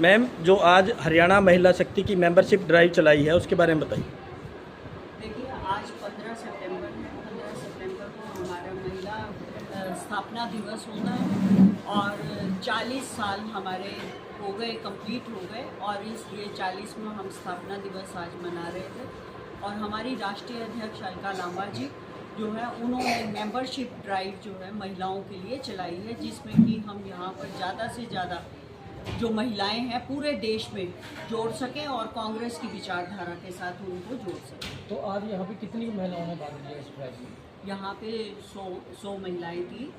Ma'am, जो आज हरियाणा महिला शक्ति की मेंबरशिप ड्राइव चलाई है उसके बारे में बताइए। देखिए, आज 15 सितंबर है। 15 सितंबर को हमारा महिला स्थापना दिवस होता है और 40 साल हमारे हो गए, कंप्लीट हो गए, और इसलिए 40वां हम स्थापना दिवस आज मना रहे थे। और हमारी राष्ट्रीय अध्यक्ष अलका लांबा जी जो है, उन्होंने मेंबरशिप ड्राइव जो है महिलाओं के लिए चलाई है, जिसमें कि हम यहाँ पर ज़्यादा से ज़्यादा जो महिलाएं हैं पूरे देश में जोड़ सकें और कांग्रेस की विचारधारा के साथ उनको जोड़ सकें। तो आज यहाँ पे कितनी महिलाओं ने भाग लिया इस ड्राइव में? यहाँ पे 100 महिलाएं थी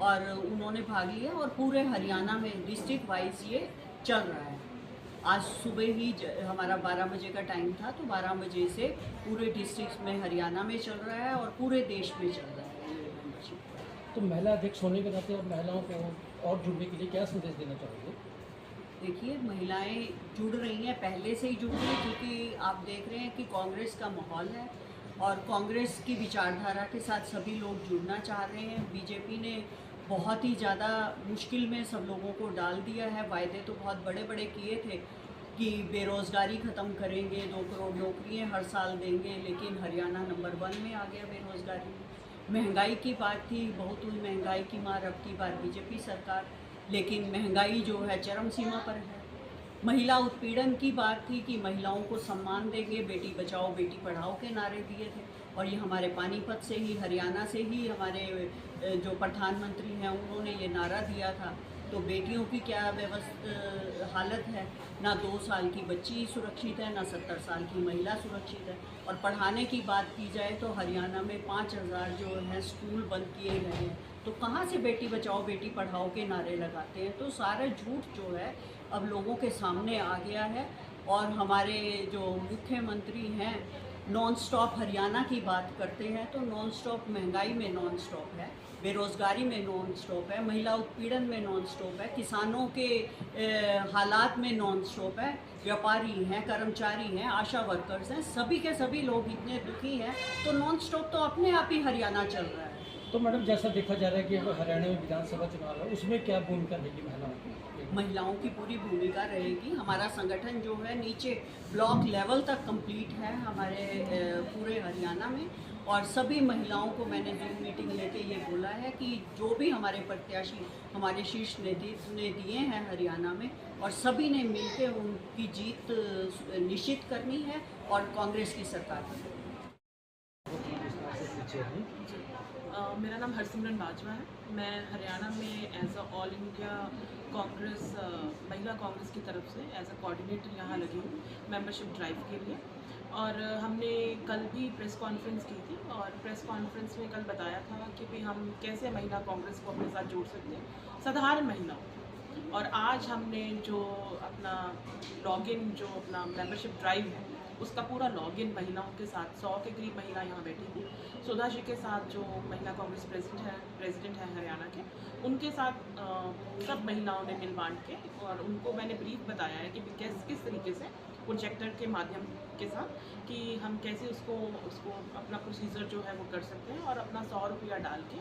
और उन्होंने भाग लिया, और पूरे हरियाणा में डिस्ट्रिक्ट वाइज ये चल रहा है। आज सुबह ही हमारा 12 बजे का टाइम था, तो 12 बजे से पूरे डिस्ट्रिक्ट में हरियाणा में चल रहा है और पूरे देश में चल रहा है ये मेंबरशिप। तो महिला अध्यक्ष होने के नाते अब महिलाओं को और जुड़ने के लिए क्या संदेश देना चाहोगे? देखिए, महिलाएं जुड़ रही हैं, पहले से ही जुड़ रही हैं, क्योंकि आप देख रहे हैं कि कांग्रेस का माहौल है और कांग्रेस की विचारधारा के साथ सभी लोग जुड़ना चाह रहे हैं। बीजेपी ने बहुत ही ज़्यादा मुश्किल में सब लोगों को डाल दिया है। वायदे तो बहुत बड़े बड़े किए थे कि बेरोज़गारी ख़त्म करेंगे, 2 करोड़ नौकरियाँ हर साल देंगे, लेकिन हरियाणा नंबर 1 में आ गया बेरोज़गारी में। महंगाई की बात थी, बहुत हुई महंगाई की मार अब की बार बीजेपी सरकार, लेकिन महंगाई जो है चरम सीमा पर है। महिला उत्पीड़न की बात थी कि महिलाओं को सम्मान देंगे, बेटी बचाओ बेटी पढ़ाओ के नारे दिए थे, और ये हमारे पानीपत से ही, हरियाणा से ही हमारे जो प्रधानमंत्री हैं उन्होंने ये नारा दिया था। तो बेटियों की क्या हालत है, ना 2 साल की बच्ची सुरक्षित है, ना 70 साल की महिला सुरक्षित है। और पढ़ाने की बात की जाए तो हरियाणा में 5000 जो है स्कूल बंद किए गए हैं, तो कहाँ से बेटी बचाओ बेटी पढ़ाओ के नारे लगाते हैं। तो सारा झूठ जो है अब लोगों के सामने आ गया है। और हमारे जो मुख्यमंत्री हैं नॉन स्टॉप हरियाणा की बात करते हैं, तो नॉन स्टॉप महंगाई में नॉन स्टॉप है, बेरोज़गारी में नॉन स्टॉप है, महिला उत्पीड़न में नॉन स्टॉप है, किसानों के हालात में नॉन स्टॉप है, व्यापारी हैं, कर्मचारी हैं, आशा वर्कर्स हैं, सभी के सभी लोग इतने दुखी हैं। तो नॉन स्टॉप तो अपने आप ही हरियाणा चल रहा है। तो मैडम, जैसा देखा जा रहा है कि अब हरियाणा में विधानसभा चुनाव है, उसमें क्या भूमिका रहेगी महिलाओं की? महिलाओं की पूरी भूमिका रहेगी। हमारा संगठन जो है नीचे ब्लॉक लेवल तक कंप्लीट है हमारे पूरे हरियाणा में, और सभी महिलाओं को मैंने जूम मीटिंग लेके ये बोला है कि जो भी हमारे प्रत्याशी हमारे शीर्ष नेतृत्व ने दिए हैं हरियाणा में, और सभी ने मिलकर उनकी जीत निश्चित करनी है और कांग्रेस की सरकार बननी है। मेरा नाम हरसिमरन बाजवा है। मैं हरियाणा में as a all India Congress Mahila Congress की तरफ से एज अ कोऑर्डिनेटर यहाँ लगी हूँ मेंबरशिप ड्राइव के लिए। और हमने कल भी प्रेस कॉन्फ्रेंस की थी, और प्रेस कॉन्फ्रेंस में कल बताया था कि भाई हम कैसे महिला कांग्रेस को अपने साथ जोड़ सकते हैं, साधारण महिलाओं। और आज हमने जो अपना लॉगिन, जो अपना मेंबरशिप ड्राइव है, उसका पूरा लॉगिन महिलाओं के साथ 100 के करीब महिला यहाँ बैठी थी। सुधा जी के साथ जो महिला कांग्रेस प्रेसिडेंट है हरियाणा के, उनके साथ सब महिलाओं ने मिल बांट के, और उनको मैंने ब्रीफ बताया है कि किस तरीके से प्रोजेक्टर के माध्यम के साथ कि हम कैसे उसको अपना प्रोसीजर जो है वो कर सकते हैं, और अपना 100 रुपया डाल के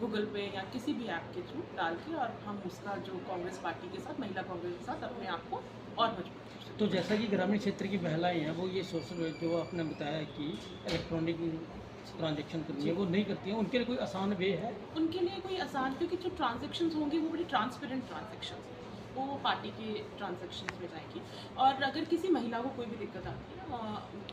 गूगल पे या किसी भी ऐप के थ्रू डाल के, और हम उसका जो कांग्रेस पार्टी के साथ, महिला कांग्रेस के साथ अपने आप को और मजबूत कर सकते हैं। तो जैसा कि ग्रामीण क्षेत्र की महिलाएं हैं, वो ये सोशल जो आपने बताया कि इलेक्ट्रॉनिक ट्रांजेक्शन करनी है वो नहीं करती हैं, उनके लिए कोई आसान वे है? उनके लिए कोई आसान, क्योंकि जो ट्रांजेक्शन्स होंगी वो बड़ी ट्रांसपेरेंट ट्रांजेक्शन्स, वो पार्टी के ट्रांजेक्शन्स में जाएगी। और अगर किसी महिला को कोई भी दिक्कत आती है,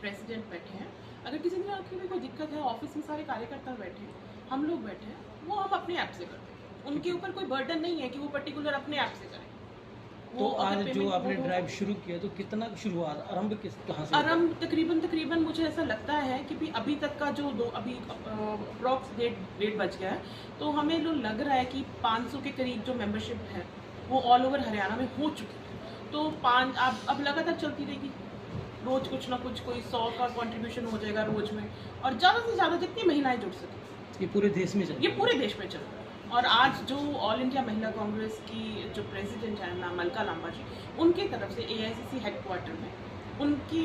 प्रेसिडेंट बैठे हैं, अगर किसी महिला की कोई दिक्कत है, ऑफिस में सारे कार्यकर्ता बैठे हैं, हम लोग बैठे हैं, वो हम अपने ऐप से करते हैं। उनके ऊपर कोई बर्डन नहीं है कि वो पर्टिकुलर अपने ऐप से करें। तो आज जो आपने ड्राइव शुरू किया, तो कितना शुरुआत आरंभ कहाँ से? आरंभ तकरीबन मुझे ऐसा लगता है कि भी अभी तक का जो अभी अप्रॉक्स डेट बच गया है, तो हमें जो लग रहा है कि 500 के करीब जो मेंबरशिप है वो ऑल ओवर हरियाणा में हो चुकी है। तो अब लगातार चलती रहेगी, रोज़ कुछ ना कुछ, कोई 100 का कंट्रीब्यूशन हो जाएगा रोज़ में, और ज़्यादा से ज़्यादा जितनी महिलाएं जुड़ सकें। ये पूरे देश में चल ये पूरे देश में चल रहा है। और आज जो ऑल इंडिया महिला कांग्रेस की जो प्रेसिडेंट है मैम अलका लांबा जी, उनके तरफ से AICC हेडक्वार्टर में उनके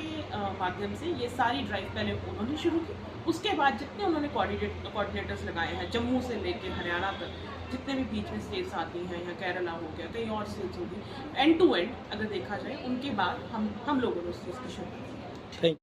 माध्यम से ये सारी ड्राइव पहले उन्होंने शुरू की। उसके बाद जितने उन्होंने कोऑर्डिनेटर्स लगाए हैं, जम्मू से लेके हरियाणा तक, जितने भी बीच में स्टेट्स आती हैं, या केरला हो गया, कहीं और स्टेट्स होगी, एंड टू एंड अगर देखा जाए उनके बाद हम लोगों ने उस चीज़ की शुरुआत की। थैंक